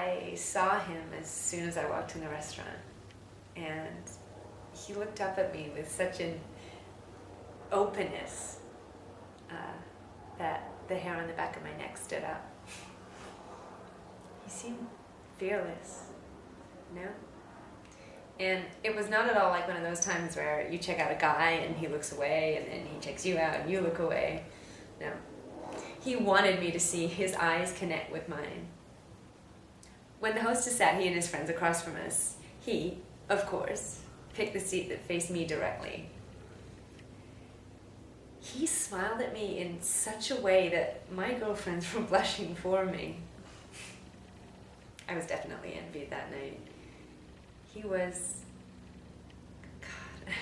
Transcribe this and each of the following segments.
I saw him as soon as I walked in the restaurant, and he looked up at me with such an openness that the hair on the back of my neck stood up. He seemed fearless, you know? And it was not at all like one of those times where you check out a guy and he looks away and then he checks you out and you look away. No. He wanted me to see his eyes connect with mine. When the hostess sat he and his friends across from us, he, of course, picked the seat that faced me directly. He smiled at me in such a way that my girlfriends were blushing for me. I was definitely envied that night. He was, God,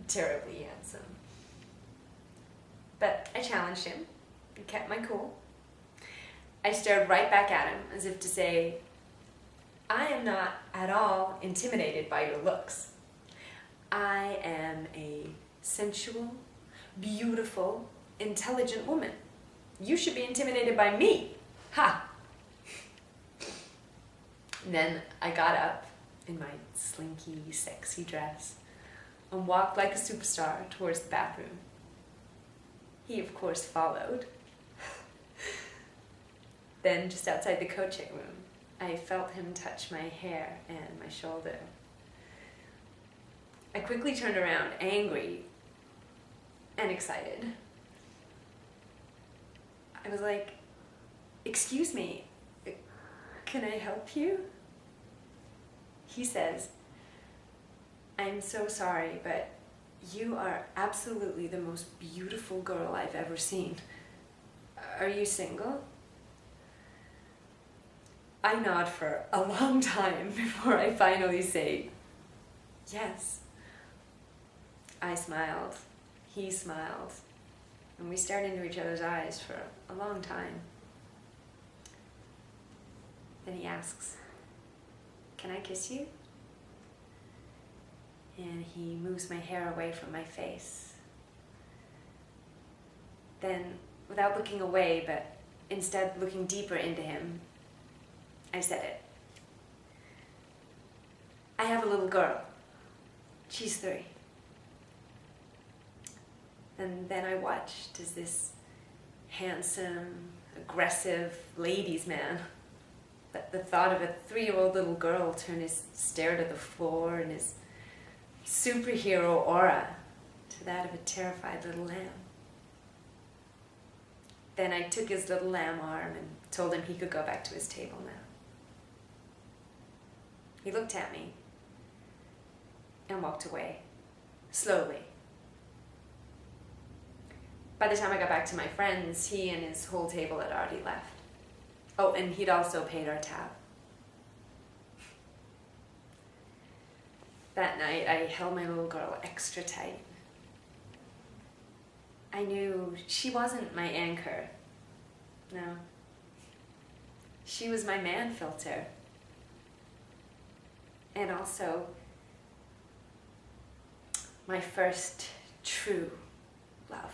terribly handsome. But I challenged him and kept my cool. I stared right back at him as if to say, I am not at all intimidated by your looks. I am a sensual, beautiful, intelligent woman. You should be intimidated by me. Ha! And then I got up in my slinky, sexy dress and walked like a superstar towards the bathroom. He, of course, followed. Then, just outside the coaching room, I felt him touch my hair and my shoulder. I quickly turned around, angry and excited. I was like, excuse me, can I help you? He says, I'm so sorry, but you are absolutely the most beautiful girl I've ever seen. Are you single? I nod for a long time before I finally say, yes. I smiled, he smiled, and we stared into each other's eyes for a long time. Then he asks, can I kiss you? And he moves my hair away from my face. Then, without looking away, but instead looking deeper into him, I said it. I have a little girl. She's 3. And then I watched as this handsome, aggressive ladies' man, but the thought of a 3-year-old little girl turned his stare to the floor and his superhero aura to that of a terrified little lamb. Then I took his little lamb arm and told him he could go back to his table now. He looked at me and walked away, slowly. By the time I got back to my friends, he and his whole table had already left. Oh, and he'd also paid our tab. That night, I held my little girl extra tight. I knew she wasn't my anchor. No. She was my man filter. And also, my first true love.